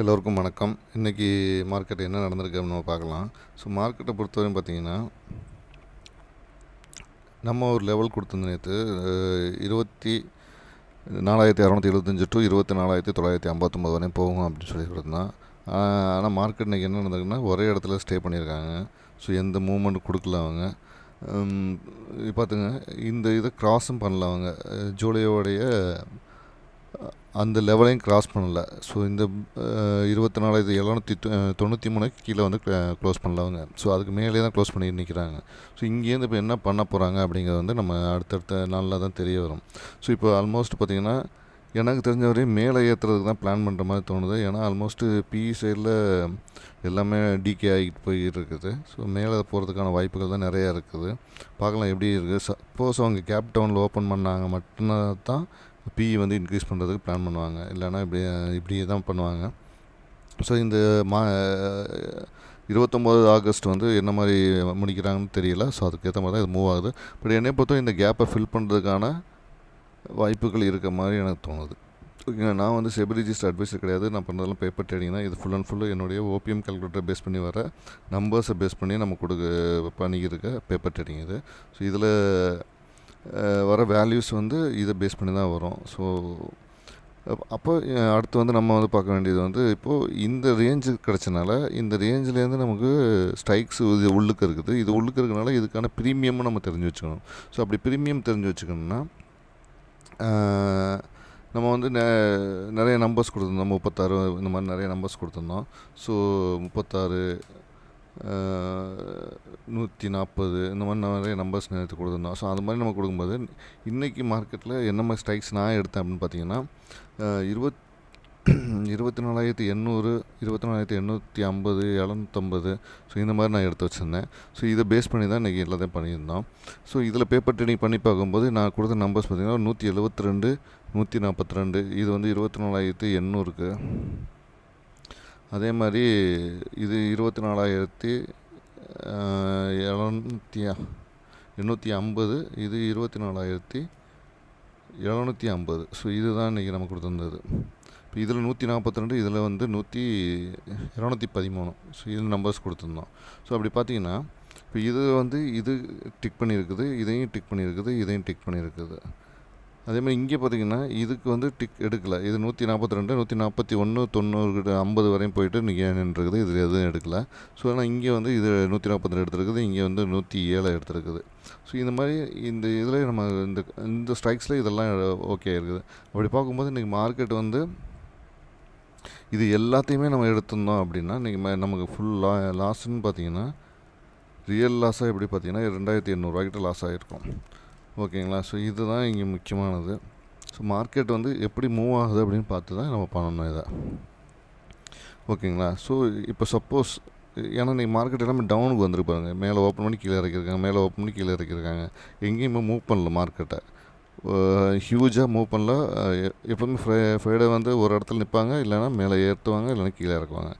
எல்லோருக்கும் வணக்கம். இன்றைக்கி மார்க்கெட் என்ன நடந்திருக்கு அப்படின்னு நம்ம பார்க்கலாம். ஸோ மார்க்கெட்டை பொறுத்தவரையும் பார்த்திங்கன்னா, நம்ம ஒரு லெவல் கொடுத்துருந்த நேற்று 24,275 டு 24,959 வரையும் போகும் அப்படின்னு சொல்லி கொடுத்தோம். ஆனால் மார்க்கெட் இன்றைக்கி என்ன நடந்திருக்குன்னா ஒரே இடத்துல ஸ்டே பண்ணியிருக்காங்க. ஸோ எந்த மூவ்மெண்ட் கொடுக்கல அவங்க. பார்த்துங்க, இந்த இதை கிராஸும் பண்ணல அவங்க. ஜூலையோடைய அந்த லெவலையும் கிராஸ் பண்ணல. ஸோ இந்த 24,793 கீழே வந்து க்ளோஸ் பண்ணல அவங்க. ஸோ அதுக்கு மேலே தான் க்ளோஸ் பண்ணி நிற்கிறாங்க. ஸோ இங்கேருந்து இப்போ என்ன பண்ண போகிறாங்க அப்படிங்கிறது வந்து நம்ம அடுத்தடுத்த நாளில் தான் தெரிய வரும். ஸோ இப்போ ஆல்மோஸ்ட் பார்த்திங்கன்னா, எனக்கு தெரிஞ்ச வரையும் மேலே ஏற்றுறதுக்கு தான் பிளான் பண்ணுற மாதிரி தோணுது. ஏன்னா ஆல்மோஸ்ட்டு பிஇ சைடில் எல்லாமே டிகே ஆகிட்டு போயிட்டு இருக்குது. ஸோ மேலே போகிறதுக்கான வாய்ப்புகள் தான் நிறையா இருக்குது. பார்க்கலாம் எப்படி இருக்குது. சப்போஸ் அவங்க கேப் டவுனில் ஓப்பன் பண்ணாங்க மட்டும்தான் தான் பிஇ வந்து இன்க்ரீஸ் பண்ணுறதுக்கு பிளான் பண்ணுவாங்க. இல்லைனா இப்படியே தான் பண்ணுவாங்க. ஸோ இந்த 29 ஆகஸ்ட் வந்து என்ன மாதிரி முடிக்கிறாங்கன்னு தெரியல. ஸோ அதுக்கேற்ற மாதிரி தான் இது மூவ் ஆகுது. பட் என்னை பொறுத்தவரை இந்த கேப்பை ஃபில் பண்ணுறதுக்கான வாய்ப்புகள் இருக்க மாதிரி எனக்கு தோணுது. ஓகேங்க, நான் வந்து செபி ரிஜிஸ்டர் அட்வைசர் கிடையாது. நான் பண்ணுறதெல்லாம் பேப்பர் ட்ரேடிங் தான். இது ஃபுல் அண்ட் ஃபுல்லு என்னுடைய ஓபிஎம் கால்குலேட்டர் பேஸ் பண்ணி வர நம்பர்ஸை பேஸ் பண்ணி நம்ம பண்ணிக்கிருக்க பேப்பர் ட்ரேடிங் இது. ஸோ இதில் வர வேல்யூஸ் வந்து இதை பேஸ் பண்ணி தான் வரும். ஸோ அப்போ அடுத்து வந்து நம்ம வந்து பார்க்க வேண்டியது வந்து, இப்போது இந்த ரேஞ்சு கிடச்சனால இந்த ரேஞ்சிலேருந்து நமக்கு ஸ்ட்ரைக்ஸ் இது உள்ளுக்கு இருக்குது. இது உள்ளுக்கு இருக்கிறனால இதுக்கான ப்ரீமியமும் நம்ம தெரிஞ்சு வச்சுக்கணும். ஸோ அப்படி ப்ரீமியம் தெரிஞ்சு வச்சுக்கணும்னா நம்ம வந்து நிறைய நம்பர்ஸ் கொடுத்துருந்தோம். 36 இந்த மாதிரி நிறைய நம்பர்ஸ் கொடுத்துருந்தோம். ஸோ 36, 140 இந்த மாதிரி நிறைய நம்பர்ஸ் நேற்று கொடுத்துருந்தோம். ஸோ அது மாதிரி நம்ம கொடுக்கும்போது இன்றைக்கி மார்க்கெட்டில் என்ன மாதிரி ஸ்ட்ரைக்ஸ் நான் எடுத்தேன் அப்படின்னு பார்த்தீங்கன்னா, 24,800, 24,850, 750, ஸோ இந்த மாதிரி நான் எடுத்து வச்சுருந்தேன். ஸோ இதை பேஸ் பண்ணி தான் இன்றைக்கி எல்லாத்தையும் பண்ணியிருந்தோம். ஸோ இதில் பேப்பர் ட்ரேடிங் பண்ணி பார்க்கும்போது நான் கொடுத்த நம்பர்ஸ் பார்த்திங்கன்னா 172, 142, இது வந்து 24,800க்கு. அதே மாதிரி இது 24,850, இது 24,750. ஸோ இதுதான் இன்றைக்கி நம்ம கொடுத்துருந்தது. இப்போ இதில் 142, இதில் வந்து 213. ஸோ இது நம்பர்ஸ் கொடுத்துருந்தோம். ஸோ அப்படி பார்த்தீங்கன்னா, இப்போ இது வந்து இது டிக் பண்ணியிருக்குது, இதையும் டிக் பண்ணியிருக்குது, இதையும் டிக் பண்ணியிருக்குது. அதே மாதிரி இங்கே பார்த்திங்கன்னா இதுக்கு வந்து டிக் எடுக்கலை. இது 142, 141, 90, 50 வரையும் போயிட்டு இன்றைக்கி நின்றுருக்குது. இது எதுவும் எடுக்கலை. ஸோ ஆனால் இங்கே வந்து இது 142 எடுத்துருக்குது, இங்கே வந்து 107 எடுத்துருக்குது. ஸோ இந்த மாதிரி இந்த இதில் நம்ம இந்த ஸ்ட்ரைக்ஸில் இதெல்லாம் ஓகே இருக்குது. அப்படி பார்க்கும்போது இன்றைக்கி மார்க்கெட் வந்து இது எல்லாத்தையுமே நம்ம எடுத்திருந்தோம் அப்படின்னா இன்றைக்கி நமக்கு ஃபுல் லாஸ்ன்னு பார்த்திங்கன்னா, ரியல் லாஸாக எப்படி பார்த்திங்கன்னா 2,800 லாஸ் ஆகிருக்கும். ஓகேங்களா. ஸோ இதுதான் இங்கே முக்கியமானது. ஸோ மார்க்கெட் வந்து எப்படி மூவ் ஆகுது அப்படின்னு பார்த்து தான் நம்ம பண்ணணும் இதை. ஓகேங்களா. ஸோ இப்போ சப்போஸ் ஏன்னா இன்றைக்கி மார்க்கெட் எல்லாமே டவுனுக்கு வந்துருப்பாங்க. மேலே ஓப்பன் பண்ணி கீழே இறக்கியிருக்காங்க, மேலே ஓப்பன் பண்ணி கீழே இறக்கியிருக்காங்க. எங்கேயுமே மூவ் பண்ணல மார்க்கெட்டை. ஹியூஜாக மூவ் பண்ணல. எப்போவுமே ஃப்ரைடே வந்து ஒரு இடத்துல நிற்பாங்க, இல்லைனா மேலே ஏற்றுவாங்க, இல்லைனா கீழே இறக்குவாங்க.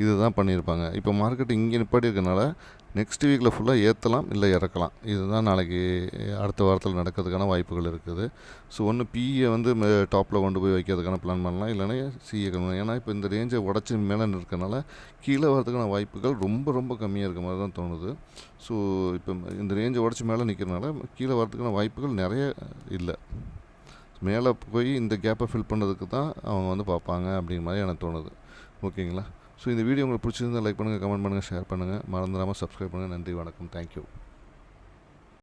இதுதான் பண்ணியிருப்பாங்க. இப்போ மார்க்கெட் இங்கே நிப்பாட்டி இருக்கனால நெக்ஸ்ட் வீக்கில் ஃபுல்லாக ஏற்றலாம், இல்லை இறக்கலாம். இதுதான் நாளைக்கு அடுத்த வாரத்தில் நடக்கிறதுக்கான வாய்ப்புகள் இருக்குது. ஸோ ஒன்று பிஇயை வந்து டாப்பில் கொண்டு போய் வைக்கிறதுக்கான பிளான் பண்ணலாம், இல்லைனா சிஏ பண்ணலாம். ஏன்னா இப்போ இந்த ரேஞ்சை உடச்சி மேலே இருக்கனால கீழே வரதுக்கான வாய்ப்புகள் ரொம்ப ரொம்ப கம்மியாக இருக்க மாதிரி தான் தோணுது. ஸோ இப்போ இந்த ரேஞ்சை உடச்சி மேலே நிற்கிறனால கீழே வரதுக்கான வாய்ப்புகள் நிறைய இல்லை. மேலே போய் இந்த கேப்பை ஃபில் பண்ணுறதுக்கு தான் அவங்க வந்து பார்ப்பாங்க அப்படிங்கிற மாதிரி எனக்கு தோணுது. ஓகேங்களா. ஸோ இந்த வீடியோ உங்களுக்கு பிடிச்சிருந்தால் லைக் பண்ணுங்கள், கமெண்ட் பண்ணுங்கள், ஷேர் பண்ணுங்கள். மறந்துடாமல் சப்ஸ்கிரைப் பண்ணுங்கள். நன்றி, வணக்கம், தேங்க்யூ.